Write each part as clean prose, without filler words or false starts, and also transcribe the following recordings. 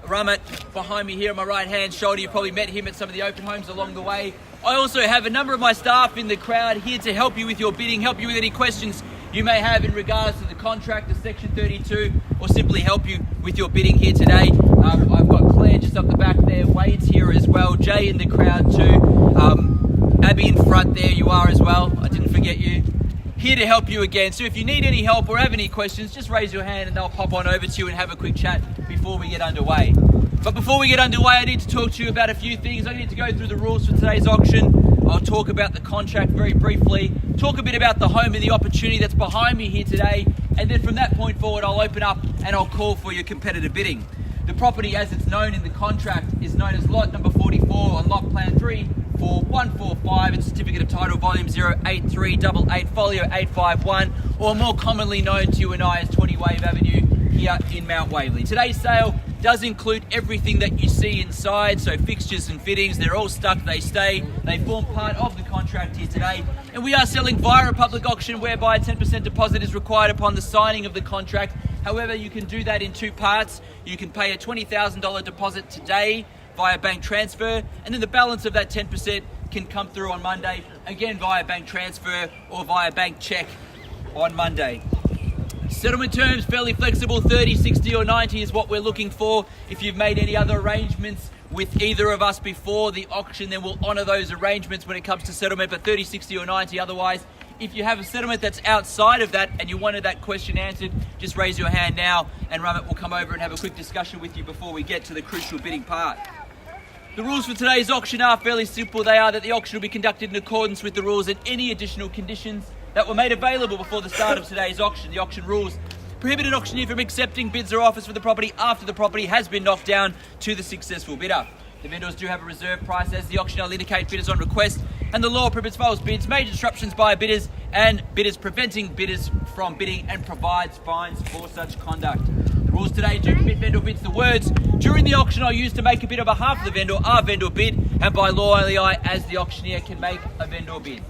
Rahmat behind me here on my right hand shoulder. You probably met him at some of the open homes along the way. I also have a number of my staff in the crowd here to help you with your bidding, help you with any questions you may have in regards to the contract, the Section 32, or simply help you with your bidding here today. I've got Claire just up the back there, Wade's here as well, Jay in the crowd too, Abby in front there, you are as well, I didn't forget you. Here to help you again, so if you need any help or have any questions, just raise your hand and they'll pop on over to you and have a quick chat before we get underway. But before we get underway, I need to talk to you about a few things. I need to go through the rules for today's auction. I'll talk about the contract very briefly, talk a bit about the home and the opportunity that's behind me here today, and then from that point forward I'll open up and I'll call for your competitive bidding. The property as it's known in the contract is known as lot number 44 on lot plan 3 for 145 and certificate of title volume 08388 folio 851, or more commonly known to you and I as 20 Wave Avenue here in Mount Waverley. Today's sale does include everything that you see inside, so fixtures and fittings, they're all stuck, they stay, they form part of the contract here today. And we are selling via a public auction whereby a 10% deposit is required upon the signing of the contract. However, you can do that in two parts. You can pay a $20,000 deposit today via bank transfer, and then the balance of that 10% can come through on Monday, again via bank transfer or via bank check on Monday. Settlement terms, fairly flexible, 30, 60 or 90 is what we're looking for. If you've made any other arrangements with either of us before the auction, then we'll honour those arrangements when it comes to settlement, but 30, 60 or 90 otherwise. If you have a settlement that's outside of that and you wanted that question answered, just raise your hand now and Rahmat will come over and have a quick discussion with you before we get to the crucial bidding part. The rules for today's auction are fairly simple. They are that the auction will be conducted in accordance with the rules and any additional conditions that were made available before the start of today's auction. The auction rules prohibit an auctioneer from accepting bids or offers for the property after the property has been knocked down to the successful bidder. The vendors do have a reserve price as the auction will indicate bidders on request, and the law prohibits false bids, major disruptions by bidders and bidders, preventing bidders from bidding, and provides fines for such conduct. The rules today do permit vendor bids. The words during the auction are used to make a bid on behalf of the vendor are vendor bid, and by law only I as the auctioneer can make a vendor bid.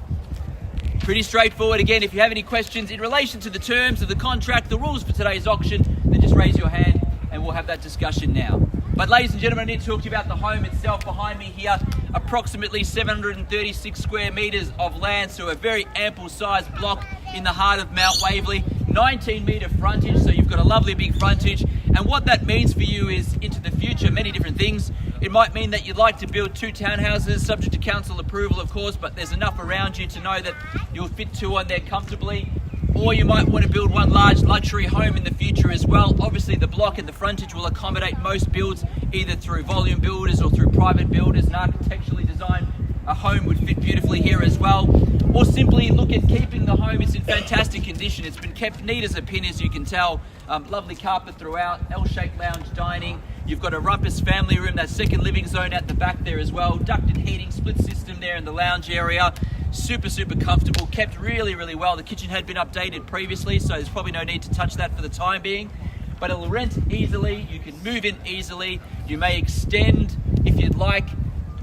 Pretty straightforward. Again, if you have any questions in relation to the terms of the contract, the rules for today's auction, then just raise your hand and we'll have that discussion now. But ladies and gentlemen, I need to talk to you about the home itself. Behind me here, approximately 736 square metres of land, so a very ample sized block in the heart of Mount Waverley. 19 metre frontage, so you've got a lovely big frontage. And what that means for you is into the future, many different things. It might mean that you'd like to build 2 townhouses, subject to council approval of course, but there's enough around you to know that you'll fit 2 on there comfortably. Or you might want to build 1 large luxury home in the future as well. Obviously the block and the frontage will accommodate most builds, either through volume builders or through private builders, and architecturally designed a home would fit beautifully here as well. Or simply look at keeping the home. It's in fantastic condition. It's been kept neat as a pin, as you can tell. Lovely carpet throughout, L-shaped lounge dining. You've got a rumpus family room, that second living zone at the back there as well. Ducted heating, split system there in the lounge area. Super comfortable, kept really well. The kitchen had been updated previously, so there's probably no need to touch that for the time being. But it'll rent easily, you can move in easily. You may extend if you'd like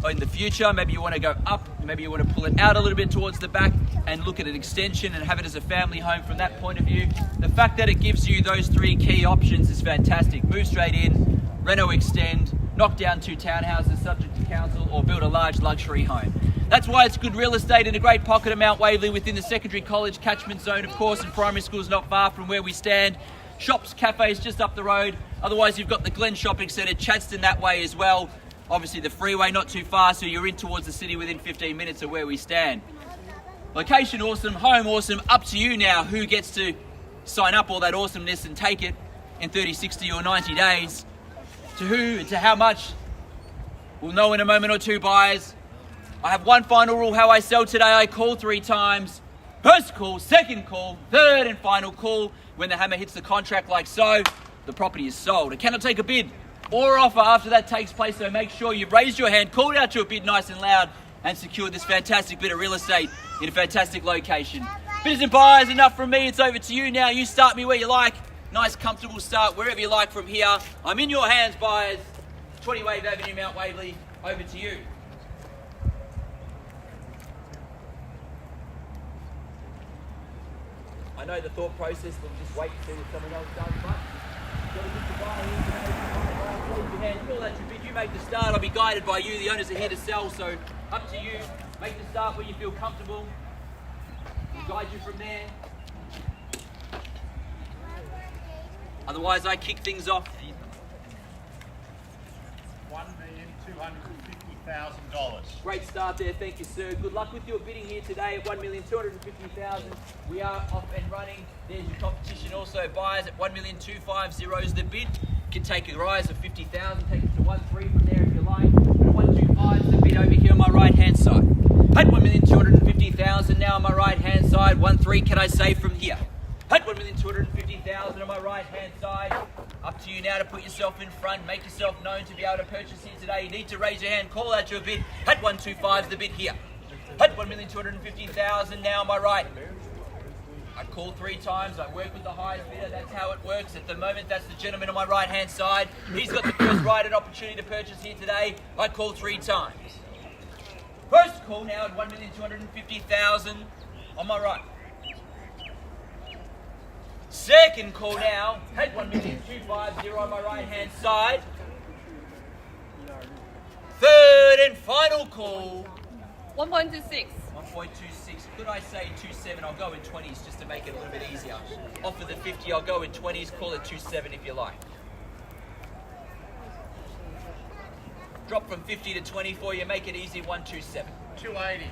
in the future. Maybe you want to go up, maybe you want to pull it out a little bit towards the back and look at an extension and have it as a family home from that point of view. The fact that it gives you those 3 key options is fantastic. Move straight in, reno extend, knock down 2 townhouses subject to council, or build a large luxury home. That's why it's good real estate in a great pocket of Mount Waverley within the secondary college catchment zone, of course, and primary schools not far from where we stand. Shops, cafes just up the road. Otherwise, you've got the Glen Shopping Centre, Chadstone that way as well. Obviously, the freeway not too far, so you're in towards the city within 15 minutes of where we stand. Location awesome, home awesome. Up to you now who gets to sign up all that awesomeness and take it in 30, 60 or 90 days. To who and to how much, we'll know in a moment or two, buyers. I have one final rule how I sell today. I call 3 times. First call, second call, third and final call. When the hammer hits the contract like so, the property is sold. I cannot take a bid or offer after that takes place, so make sure you've raised your hand, called out to a bid nice and loud, and secured this fantastic bit of real estate in a fantastic location. Bidders and buyers, enough from me. It's over to you now. You start me where you like. Nice, comfortable start wherever you like from here. I'm in your hands, buyers. 20 Wave Avenue, Mount Waverley. Over to you. I know the thought process, we'll just wait and see what someone else does, but you've got to get the buyer in today. Raise your hand. make the start. I'll be guided by you. The owners are here to sell, so up to you. Make the start where you feel comfortable. We'll guide you from there. Otherwise, I kick things off. $1,250,000. Great start there, thank you, sir. Good luck with your bidding here today at $1,250,000. We are off and running. There's your competition also. Buyers at $1,250,000 is the bid. You can take a rise of $50,000, take it to 1.3 from there if you like. But 125 is the bid over here on my right hand side. At $1,250,000 now on my right hand side. 1.3 can I say from here? At $1,250,000 on my right hand side. Up to you now to put yourself in front, make yourself known to be able to purchase here today. You need to raise your hand, call out your bid. At 125 is the bid here. At $1,250,000 now on my right. I call 3 times, I work with the highest bidder, that's how it works. At the moment, that's the gentleman on my right hand side. He's got the first right and opportunity to purchase here today. I call 3 times. First call now at $1,250,000 on my right. Second call now at $1,250,000 on my right hand side. Third and final call. 1.26. 1.26. Could I say 2.7? I'll go in 20s just to make it a little bit easier. Offer the 50, I'll go in 20s. Call it 2.7 if you like. Drop from 50 to 20 for you. Make it easy. 1.27. 280.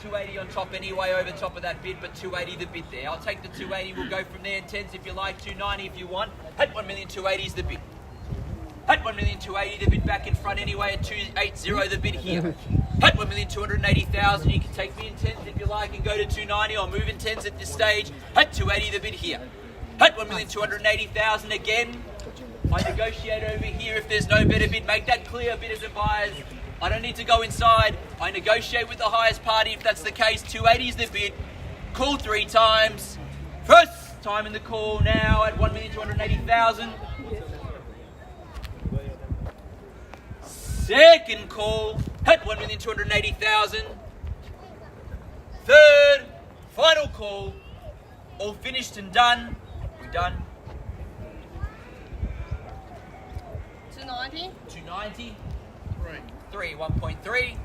280 on top anyway, over top of that bid, but 280 the bid there. I'll take the 280, we'll go from there in 10s if you like, 290 if you want. At 1,280 is the bid. At 1,280 the bid back in front anyway, at 280 the bid here. At 1,280,000 you can take me in 10s if you like and go to 290. I'll move in 10s at this stage. At 280 the bid here. At 1,280,000 again. I negotiate over here if there's no better bid. Make that clear, bidders and buyers. I don't need to go inside. I negotiate with the highest party if that's the case. 280 is the bid. Call 3 times. First time in the call now at 1,280,000. Second call at 1,280,000. Third, final call. All finished and done. We're done. 290. 290. 3, 1.3,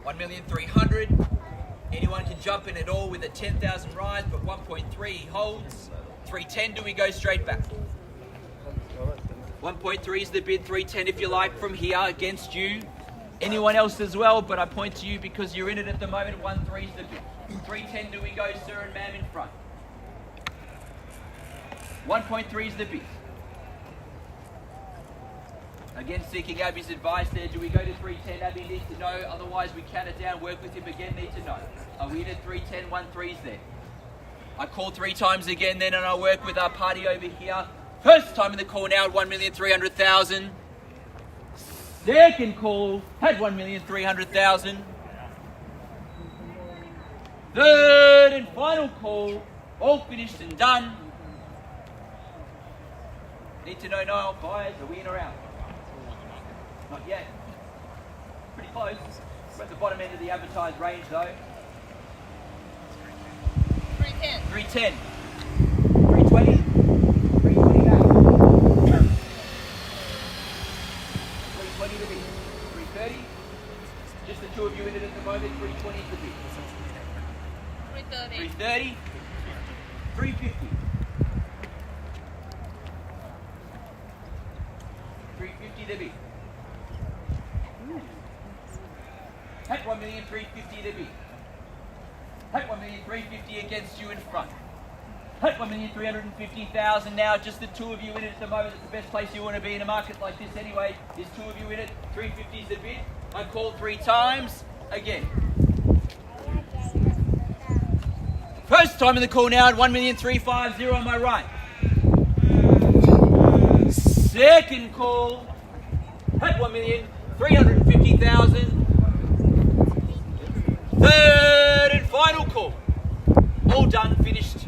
1,300,000. Anyone can jump in at all with a 10,000 rise, but 1.3 holds. 310, do we go straight back? 1.3 is the bid, 310 if you like from here against you. Anyone else as well, but I point to you because you're in it at the moment. 1.3 is the bid. 310, do we go, sir and ma'am, in front? 1.3 is the bid. Again, seeking Abby's advice there. Do we go to 310? Abby needs to know. Otherwise, we count it down. Work with him again. Need to know. Are we in at 310? 1.3's there. I call 3 times again then, and I work with our party over here. First time in the call now at 1,300,000. Second call at 1,300,000. Third and final call. All finished and done. Need to know now, buyers. Are we in or out? Not yet. Pretty close. We're at the bottom end of the advertised range though. 310. 310. 320. 320 back. 320 to bid. 330. Just the 2 of you in it at the moment. 320 to bid. 330. 330. 350. 350 to bid. At 1,350,000 to bid. At 1,350,000 against you in front. At 1,350,000 now, just the 2 of you in it at the moment. It's the best place you want to be in a market like this anyway. There's 2 of you in it. 350 is the bid. I call 3 times. Again. First time in the call now at 1,350,000 on my right. Second call at 1,350,000. Third and final call. All done, finished.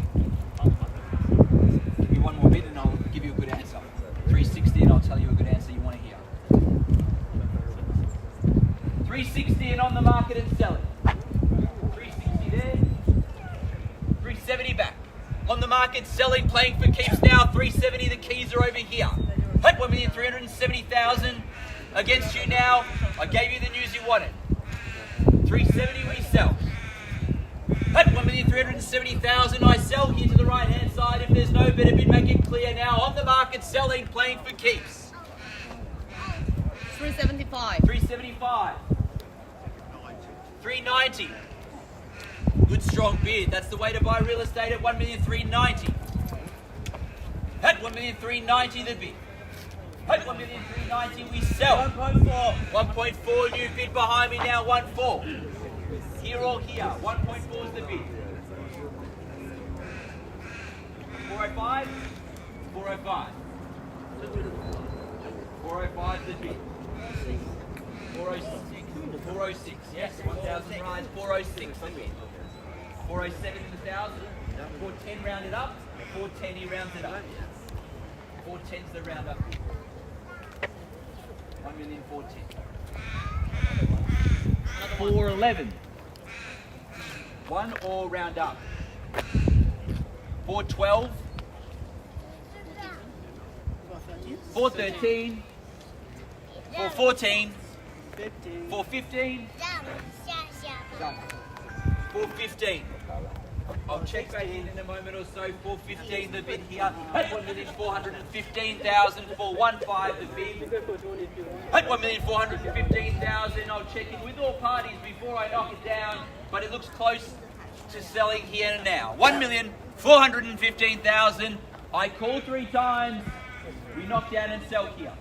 Give me one more bid and I'll give you a good answer. 360 and I'll tell you a good answer you want to hear. 360 and on the market and selling. 360 there. 370 back. On the market, selling, playing for keeps now. 370, the keys are over here. At 1,370,000 against you now. I gave you the news you wanted. 370 we sell. At 1,370,000 I sell here to the right hand side. If there's no better bid, make it clear now. On the market, selling, playing for keeps. 375. 375. 390. Good strong bid. That's the way to buy real estate at 1,390,000. At 1,390,000 the bid. At 1,390,000 we sell. 1.4. 1.4 new bid behind me now. 1.4. Here or here. 1.4 is the bid. 405. 405. 405 is the bid. 406. 406. Yes. 1,000 rides. 406 the bid. 407 is 1,000. 410 rounded up. 410 he rounds it up. 410's the round up. 1,410,000. 411. One or round up. 412. 413. 414. 415. 415. I'll check back in a moment or so. 415 the bid here. At 1,415,000 for 1.5 the bid. At 1,415,000 I'll check in with all parties before I knock it down. But it looks close to selling here and now. 1,415,000. I call 3 times. We knock down and sell here.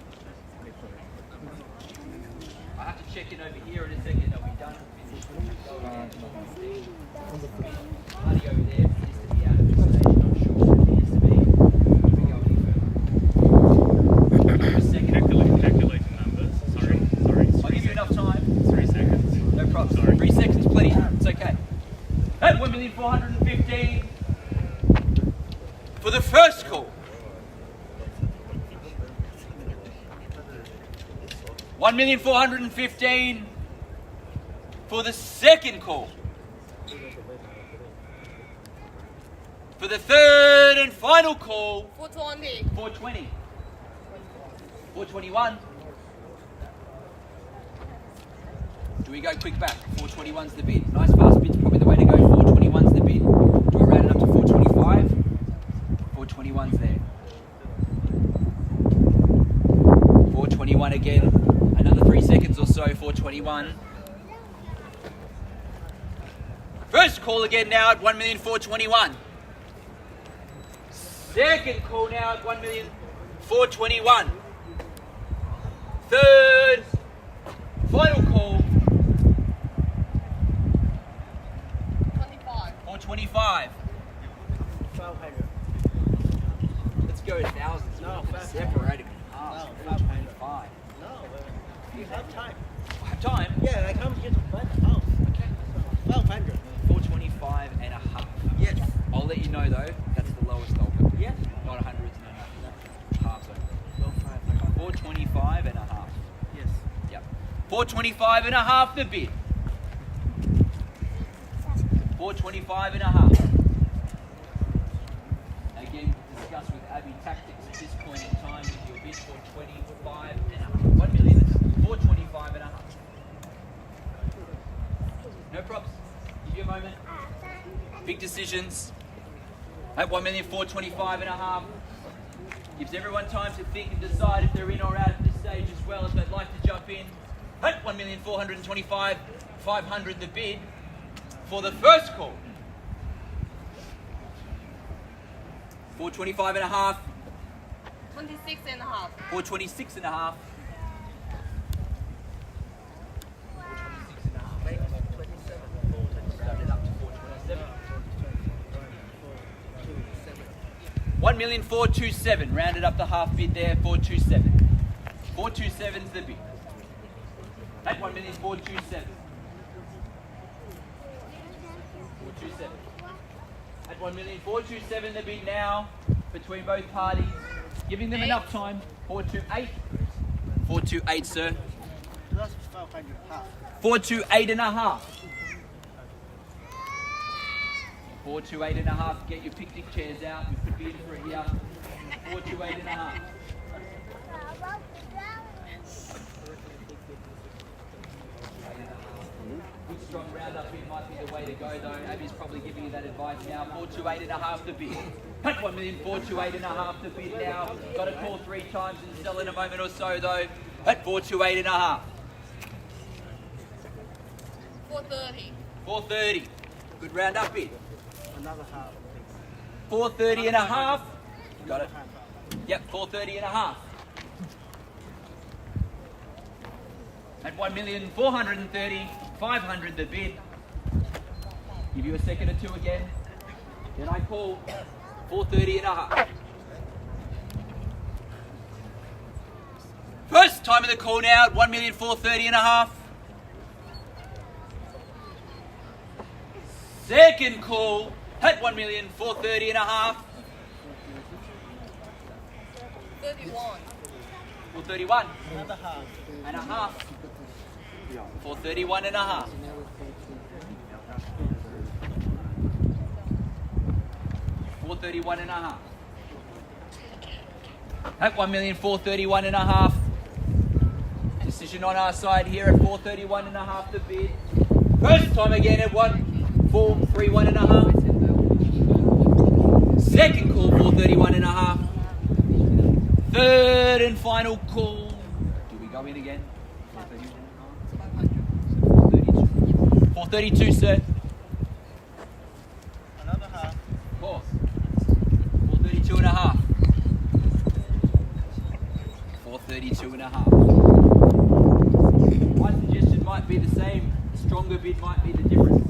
I have to check in over here in a second. Are we done? Party over there appears to be out of the stage. Not sure what it appears to be. Can we go any further? A second. Calculating numbers. Sorry. I'll give you enough time. 3 seconds. No problem. Sorry. 3 seconds, plenty. It's okay. At 1,415,000 for the first call. 1,415,000 for the second call. For the third and final call. 420. 420. 421. Do we go quick back? 421's the bid. Nice fast bid's probably the way to go. 421's the bid. Do I round it up to 425? 421's there. 421 again. Another 3 seconds or so. 421. First call again now at 1,421,000. Second call now at 1,421,000. Third, final call. 25. 425. 1,200. Let's go to thousands. No, Separate them in half. No, 425. No, you have time. I have time. Yeah, I come here to buy the house. Okay. 1,200. 425 and a half. Yes. I'll let you know though, that's the lowest I'll go. Yes. Not 100s, no. Halves only. No, 500. 425 and a half. Yes. Yep. 425 and a half the bid. 425 and a half. Again, discuss with Abby tactics at this point in time with your bid for 25 and a half. 1,425 and a half. No props. Give you a moment. Big decisions. At 1,425 and a half. Gives everyone time to think and decide if they're in or out at this stage as well, if they'd like to jump in. At 1,425,500 the bid for the first call. 425 and a half. 26 and a half. 426 and a half. 426 and a half. Rounded up to 427. 1,427,000. Rounded up the half bid there. 427. 427's the bid. At 1,427,000. 427. At 1,427,000 the bid now between both parties. Giving them enough time. 428. 428, sir. That's 1,200 half. 428 and a half. 428 and a half. Get your picnic chairs out. We could be in for it here. 428 and a half. Good strong round up bid might be the way to go though. Abby's probably giving you that advice now. 428.5 the bid. At 1,428.5 the bid now. Got to call 3 times and sell in a moment or so though. At 428.5. 430. 430. Good round up bid. Another half. 430.5. Got it. Yep, 430.5. At 1,430,500 the bid. Give you a second or two again. Then I call 430.5. First time of the call now at 1,430.5. Second call at 1,430.5. 31. 431 Another half. and a half. 431.5. 431.5. At 1,431.5. Decision on our side here at 431.5 the bid. First time again at 1,431.5. Second call 431.5. Third and final call. Do we go in again? 432. 432, sir. Another half. Of course. 432.5. 432.5. My suggestion might be the same. Stronger bid might be the difference.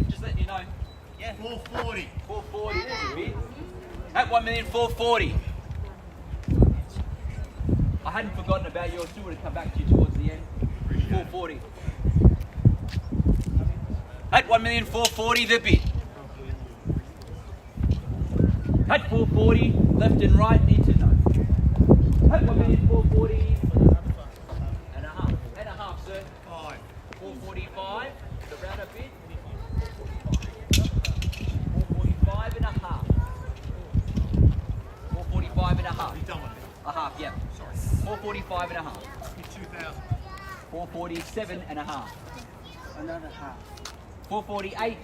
Just letting you know. Yeah. 440. 440 is the bid. At 1,440,000. I hadn't forgotten about yours too. Would have come back to you towards the end. 440. At 1,440,000 the bid. At 440, left and right need to know. At 1,440,000 and a half. And a half, sir. 445. The round up bid. 445 and a half. 445 and a half. A half, yeah. 445 and a half. 447 and a half. Another half. 448.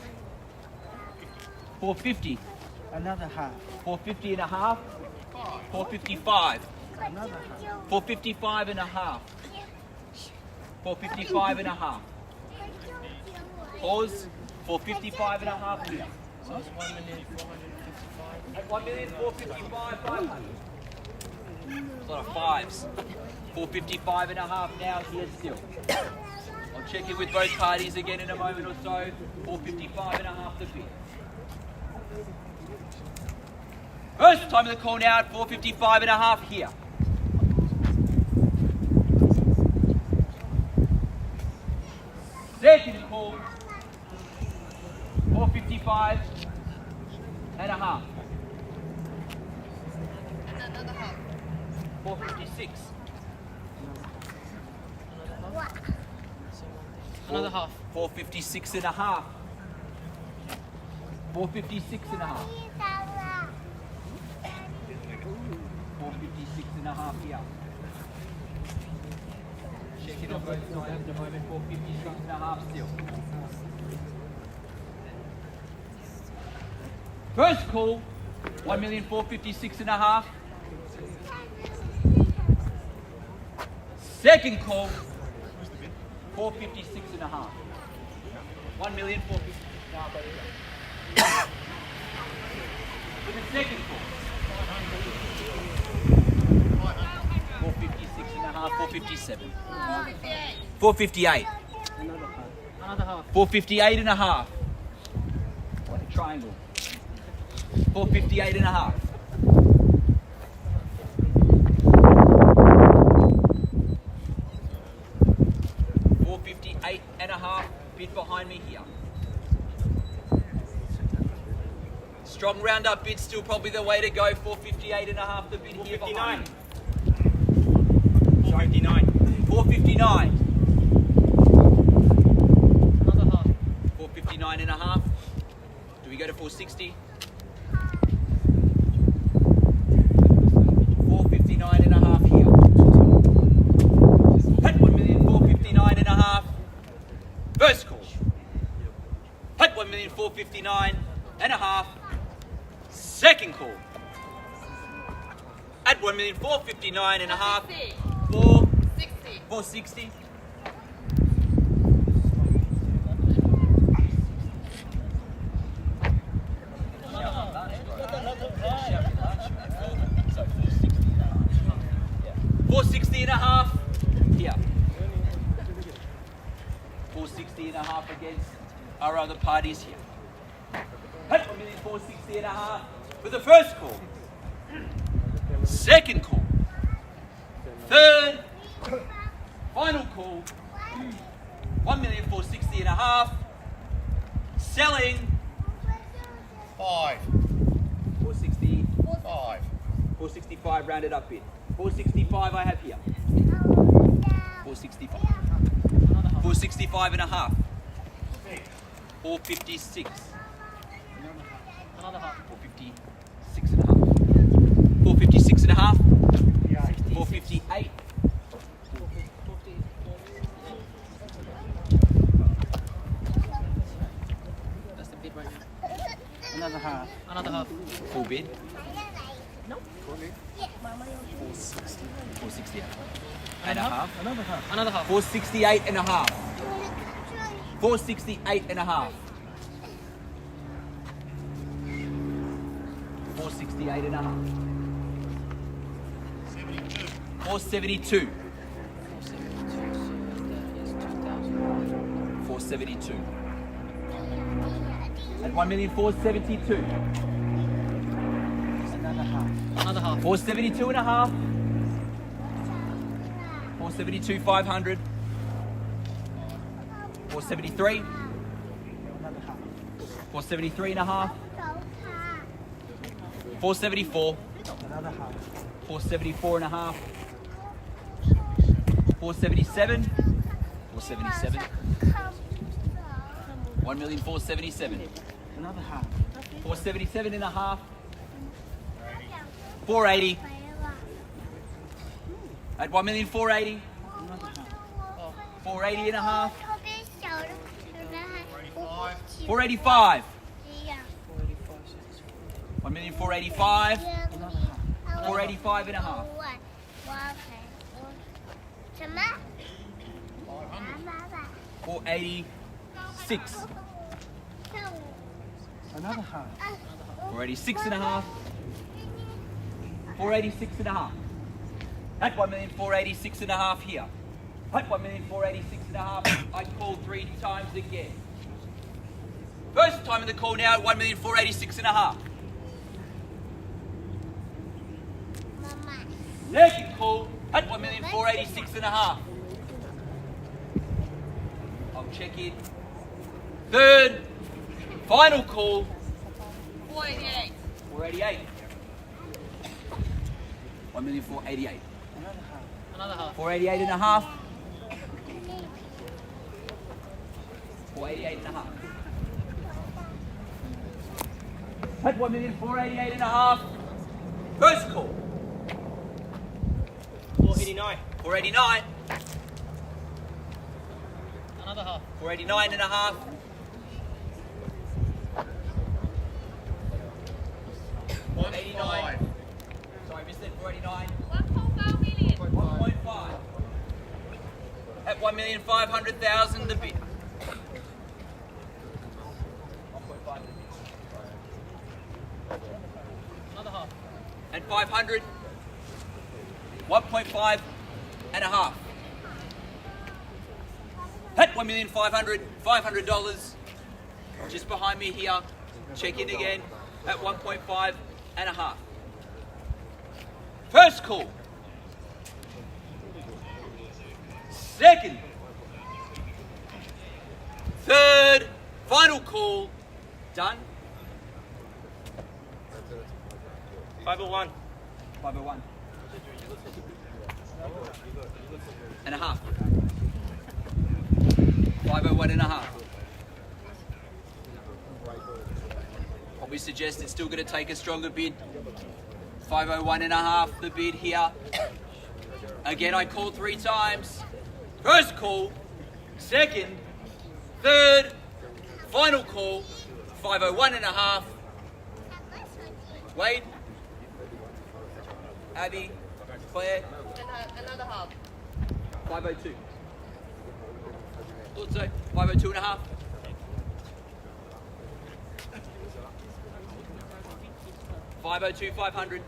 450. Another half. 450 and a half. 455. Another half. 455 and a half. 455 and a half. Pause. 455 and a half here. At 1,455,500. It's a lot of fives. 455 and a half now here still. I'll check in with both parties again in a moment or so. 455 and a half the bid. First time of the call now at 455 and a half here. Second call, 455 and a half. Another half. 456. Another half. 456 and a half. 456 and a half. 456 and a half here. Check it on both sides at the moment. 456 and a half still. First call, 1,456 and a half. Second call, 456 and a half. 1,456 and a half over here. With the second call, 456 and a half, 457. 458. 458. Another half. Another half. 458 and a half. What a triangle. 458 and a half. 458 and a half. Bid behind me here. Strong round up bid, still probably the way to go. 458 and a half the bid here behind me. 459. 459. Another half. 459 and a half. Do we go to 460? 459 and a half here. 459 and a half. Second call. At 1,459 and a half. 60. 460. $460 and a half. Here. 460 and a half against our other parties here. At 1,460 and a half for the first call. Second call. Third. Final call. 1,460 and a half. Selling. 5. 460. 5. 465 rounded up bid. 465 I have here. 465. 465 and a half. 456. Another half. 456 and a half. 456 and a half. 458. That's the bid right now. Another half. Another half. Full bid. 460 and a half. Another half. Another half. 468 and a half. 468 and a half. 468 and a half. 472. 472. At 1,472. Another half. Another half. 472 and a half. 472 500. 473. Another half. 473 and a half. 474. Another half. 474 and a half. 477. 477. 1,477. Another half. 477 and a half. 480. At 1,480. Another half. 480 and a half. 485. 1,485. Another half. 485 and a half. 486. Another half. 486 and a half. 486 and a half. At 1,486 and a half here. At 1,486 and a half. I called 3 times again. First time in the call now at 1,486 and a half. Second call at 1,486 and a half. I'll check in. Third, final call, 488. 488. 1,488. Another half. Another half. 488 and a half. 488 and a half. At 1,488 and a half. First call. 489. 489. Another half. 489 and a half. 185. Sorry, missed it. 489. 1.5 million. 1.5. At 1,500,000 the bid. 1.5 the bid. Another half. And 500. 1.5 and a half. At $1,500,000, $500. Just behind me here. Check in again at 1.5 and a half. First call. Second. Third. Final call. Done. 501. 501. And a half. 501 and a half. Probably suggest it's still going to take a stronger bid. 501 and a half the bid here. Again, I called 3 times. First call, second, third, final call, 501 and a half. Wade. Abby. Claire. Another half. 502. Thought so. 502 and a half. $502, 500.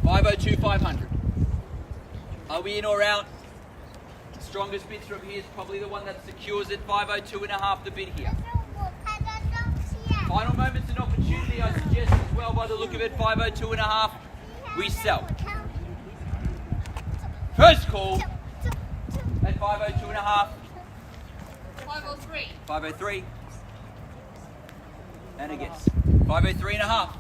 $502, 500. Are we in or out? The strongest bids from here is probably the one that secures it. 502 and a half the bid here. Final moments and opportunity, I suggest as well by the look of it. 502 and a half. We sell. First call at 502 and a half. 503. 503. And a guess. 503 and a half.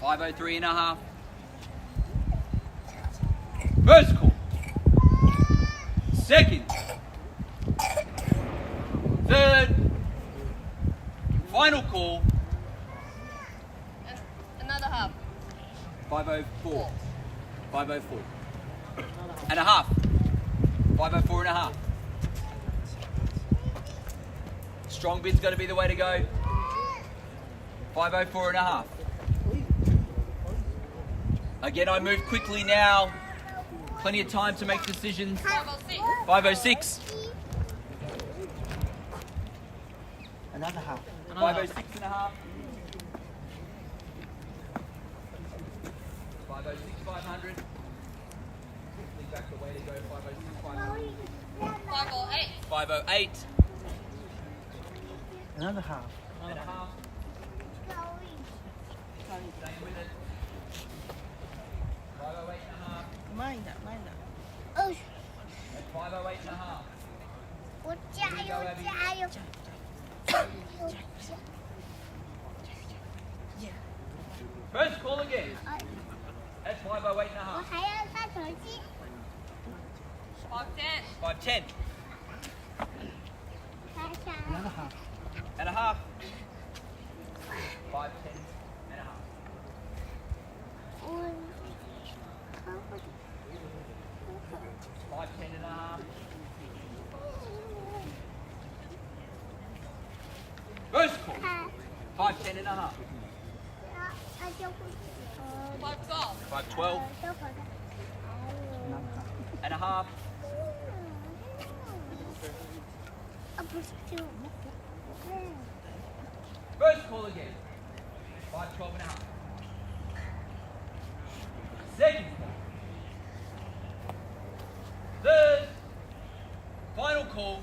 503 and a half. First call. Second. Third. Final call. Another half. 504. 504. And a half. 504 and a half. Strong bid's going to be the way to go. 504 and a half. Again, I move quickly now. Plenty of time to make decisions. 506. 506. Another half. 506 and a half. 506, 500. Think back the way to go. 506, 500. 508. 508 Another half. and a half. Staying with it. 508 and a half. And 508 and a half. First call again. That's 508 and a half. 510. 510 Another half. and a half. 510 and a half. 510 and a half. First call. 510 and a half. 512. 512 Another half. and a half. First call again. 512 and a half. Second call. Third. Final call.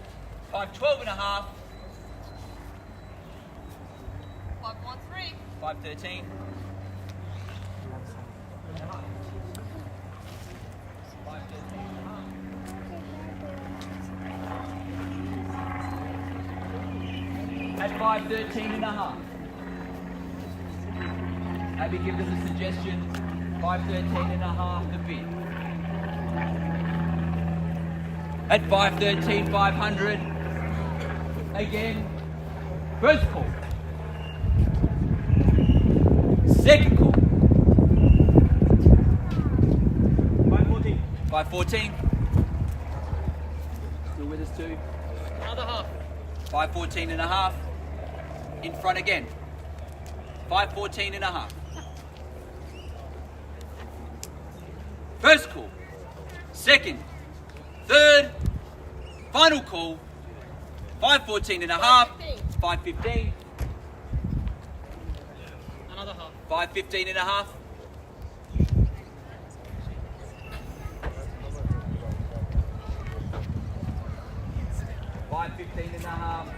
512 and a half. 513. 513 Another half. and a half. 513 and a half. At 513 and a half. Abby, give us a suggestion. 513 and a half the bid. At 513, 500. Again. First call. Second call. 514. 514. Still with us too. Another half. 514 and a half. In front again. 514 and a half. First call. Second. Third. Final call. 514 and a half. 515. Another half. 515 and a half. $515 and a half.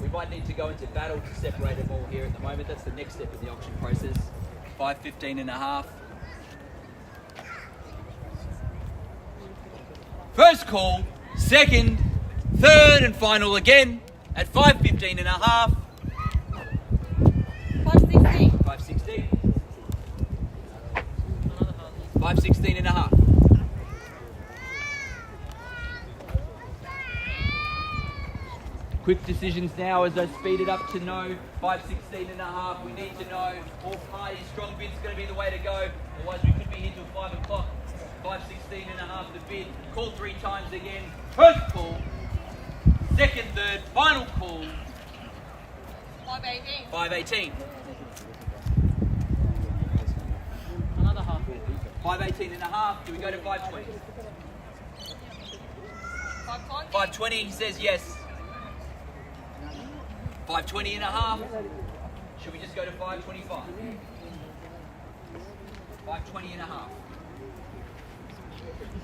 We might need to go into battle to separate them all here at the moment. That's the next step in the auction process. 515 and a half. First call, second, third and final again at 515 and a half. 516. 516. Another half. 516 and a half. Quick decision. decisions now as I speed it up to no 5:16.5. We need to know all parties. Strong bid's going to be the way to go. Otherwise, we could be here till 5 o'clock. 5:16.5 the bid. Call 3 times again. First call. Second, third, final call. 518. 5:18. Another half. 5:18.5. Do we go to 5:20? 520. 5:20. He says yes. 5:20.5. Should we just go to 5:25? 5:20.5.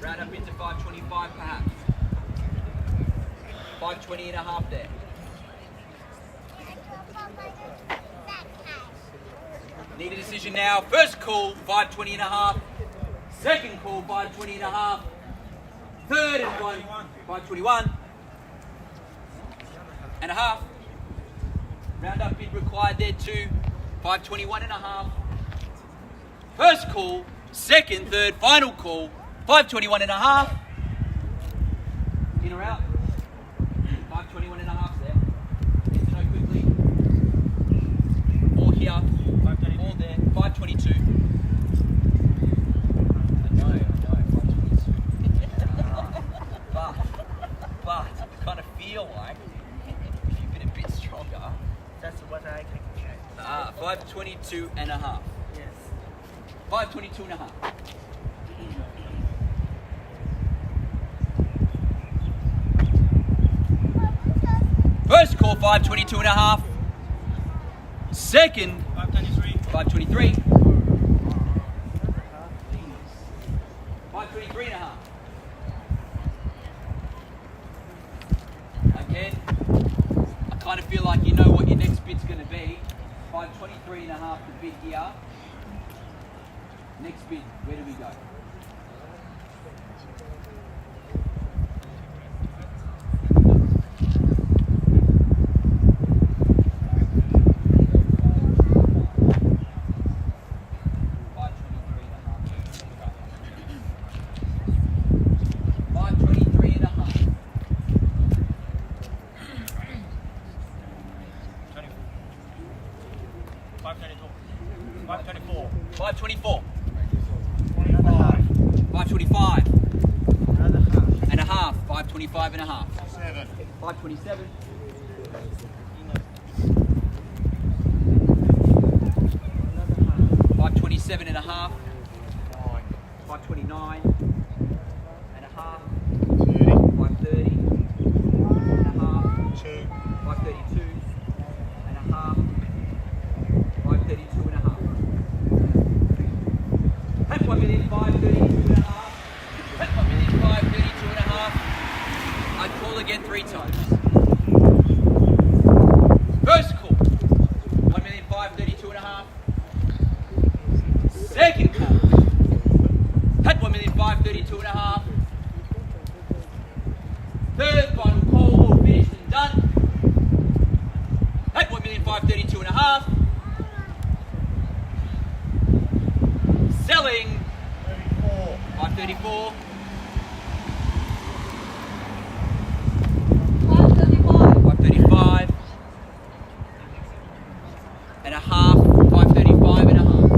Round up into 5:25 perhaps. 5:20.5 there. Need a decision now. First call, 5:20.5. Second call, 5:20.5. Third and one, 5:21.5. Round up bid required there too, 5:21.5. First call, second, third, final call, 5:21.5. In or out? 5:21.5 there. Need to know quickly. All here, all there, 5:22. I know, 5:22. but I kind of feel like if you've been a bit stronger, That's what I can check. 5:22.5. Yes. 5:22.5. First call, 5:22.5. Second, 523. 5:23. 5:23.5. Again, I kind of feel like you know what your next bid's going to be. 5:23.5 the bid here. Next bid, where do we go? And a half. 5:27. 5:27.5. 5:29 and a half. 5:30 and a half. 5:32 and a half. 5:32 and a half. That's 1,532.5. That's 1,532.5. I'd call again 3 times. First call, 1,532.5. Second call, at 1,532.5. Third final call, all finished and done. At 1,532.5. Selling 534. 535 and a half, 535 and a half,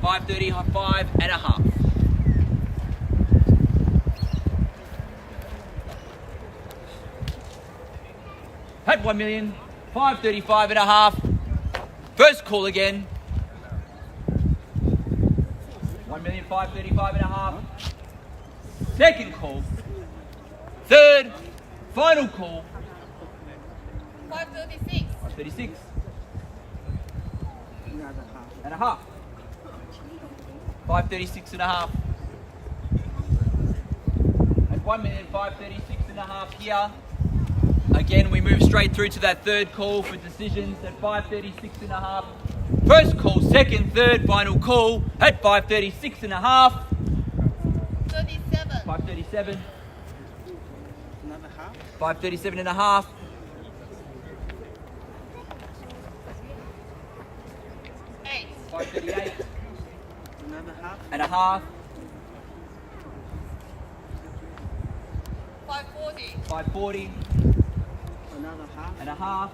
535 and a half. At 1,535.5. First call again. 1,535.5. Second call. Third, final call. 536. 536 Another half. and a half. 536 and a half. At 1,536.5 here. Again, we move straight through to that third call for decisions at 536.5. First call, second, third, final call at 536.5. 37. 537. Another half. 537.5. 8. 538 Another half. and a half. 540. 540 Another half. and a half.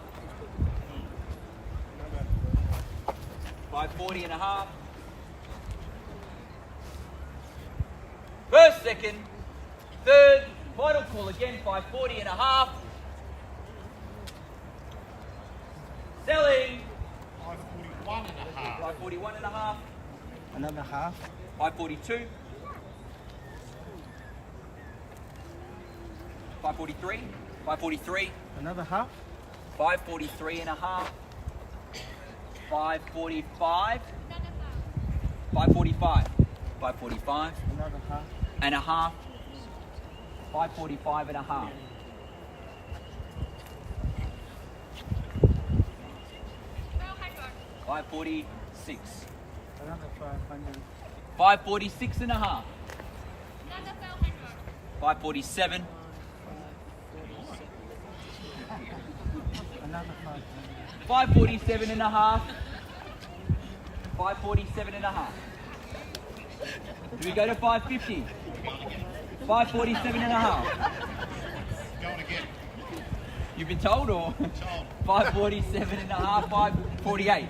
540 and a half. First, second, third, final call again, 540 and a half. Selling. 541 and a half. 541 and a half. Another half. 542. 543. 543. Another half. 543 and a half. 545. 545. 545 Another half. and a half. 545 and a half. 546. Another 500. 546 and a half. 547. Another 500. 547 and a half. 547 and a half. Do we go to 550? 547 and a half. Going again. You've been told or? 547 and a half, 548.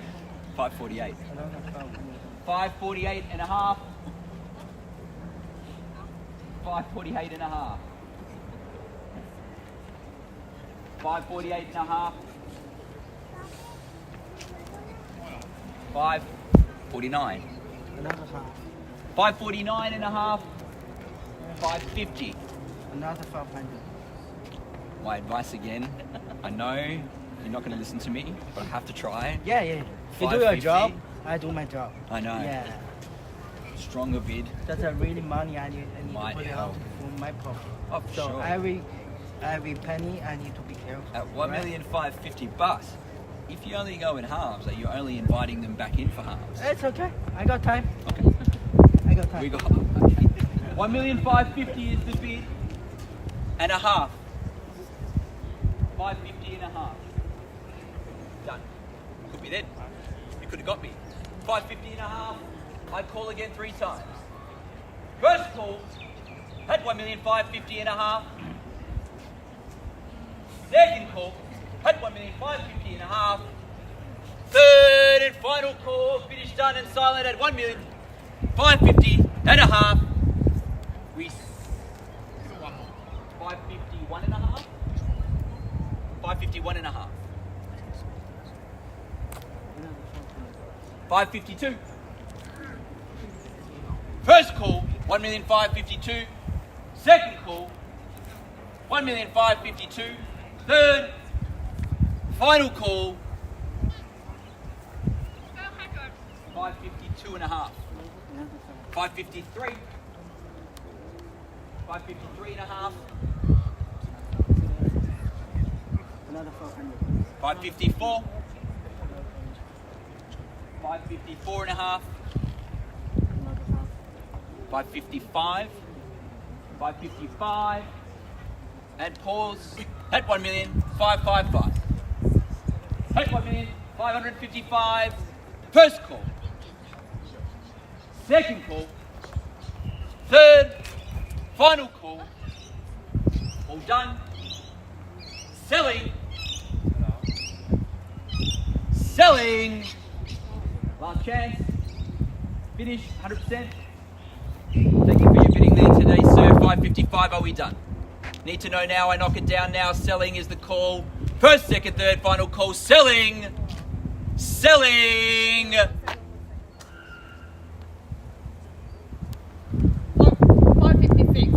548. Another 500. 548 and a half. 548 and a half. 548 and a half. 549. Another half. 549 and a half. 550. Another 500. My advice again, I know you're not going to listen to me, but I have to try. Yeah, yeah. You do your 550. job, I do my job. I know. Yeah. Stronger bid. That's a really money I need to Might put it help. out for my pocket. Oh, So sure. every penny I need to be careful. At right? 1,550,000, but if you only go in halves, are you only inviting them back in for halves? It's okay. I got time. Okay. I got time. We got 1,550,000 is the bid and a half. 550 and a half. Done. Could be then. You could have got me. 550 and a half. I call again 3 times. First call at 1,550,000 and a half. Second call at 1,550,000 and a half. Third and final call, finished, done and silent at 1,550,000 and a half. We 551 and a half. 551 and a half. 552. First call, 1,552,000. Second call, 1,552,000. Third, final call, 552 and a half. 553. 553 and a half. Another 500. 554. 554 and a half. Another half. 555. 555. And pause at 1,555,000. At 1,555,000. First call. Second call. Third. Final call. All done. Selling. Selling. Last chance. Finish. 100%. Thank you for your bidding there today, sir. 555. Are we done? Need to know now. I knock it down now. Selling is the call. First, second, third, final call. Selling. Selling. 556.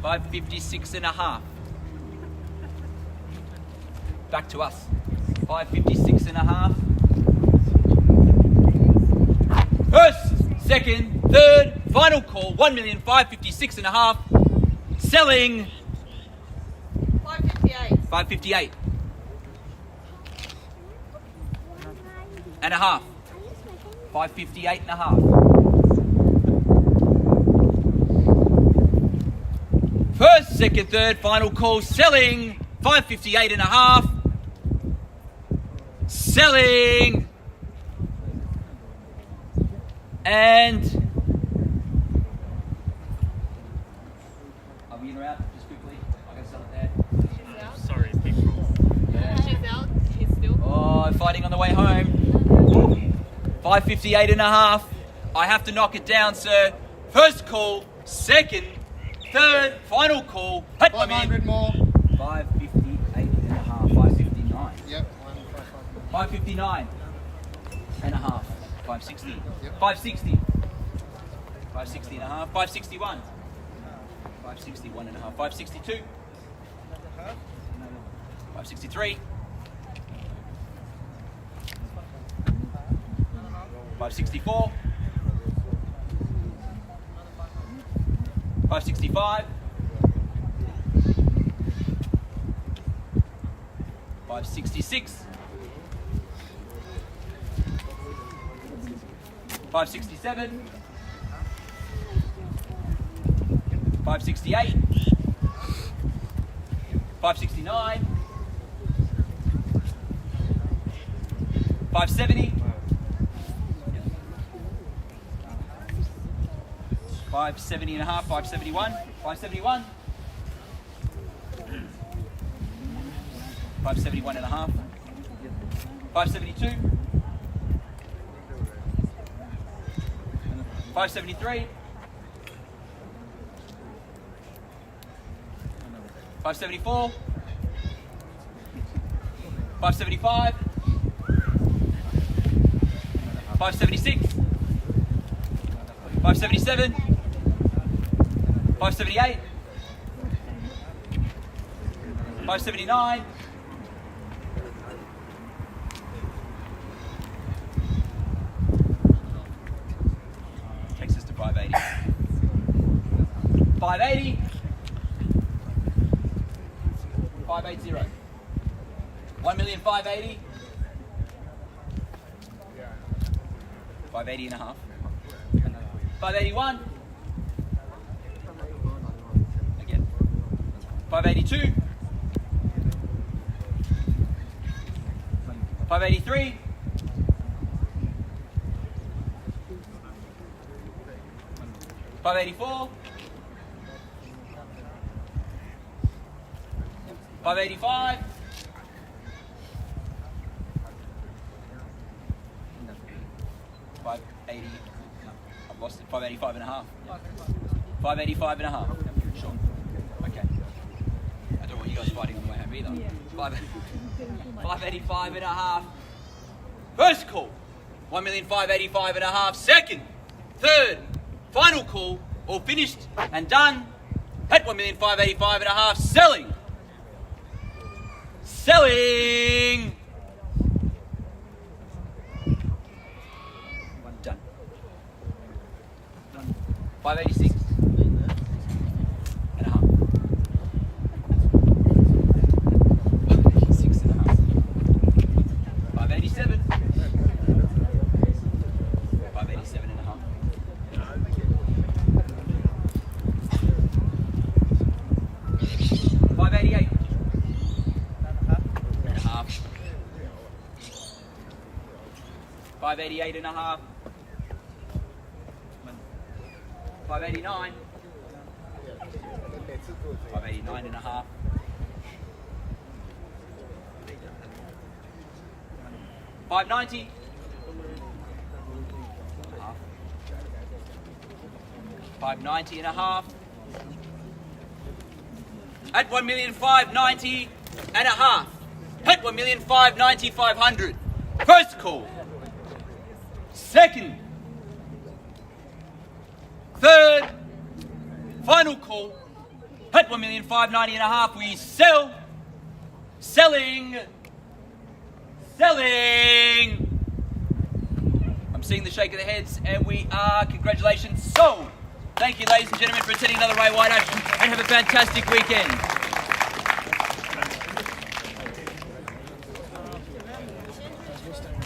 556 and a half. Back to us. 556 and a half. First, second, third, final call. 1,556 and a half. Selling. 558. 558 and a half. 558 and a half. First, second, third, final call. Selling. 558 and a half. Selling. out just quickly. I can sell it there. She's out. Sorry, people. She's out. He's still. Oh, fighting on the way home. 558 and a half. I have to knock it down, sir. First call, second, third, final call. Hit my 500 man. more. 558 and a half. 559. Yep. 559 and a half. 560. Yep. 560. 560 and a half. 561. 561 and a half. 562. 563. 564. 565. 566. 567. 568. 569. 570. 570 and a half. 571. 571. 571 and a half. 572. 573. 574. 575. 576. 577. 578. 579. 580. 580. 580. 1,580,000. 580 and a half. 581. Again. 582. 583. 584. 585. 580. I've lost it. 585 and a half. 585 and a half. Sure. Okay. I don't want you guys fighting on the way home either. 585 and a half. First call. 1,585,000 and a half. Second. Third. Final call. All finished and done. At 1,585,000 and a half. Selling. Selling. Done. 586 and a half. 586 and a half. 587. 587 and a half. 588 and a half. 588 and a half. 589. 589 and a half. 590. 590 and a half. At 1,590,000 and a half. At 1,590,500. First call. Second. Third. Final call. At 1,590,000 and a half. We sell. Selling. Selling. I'm seeing the shake of the heads, and we are, congratulations, sold. Thank you, ladies and gentlemen, for attending another Ray White Action, and have a fantastic weekend.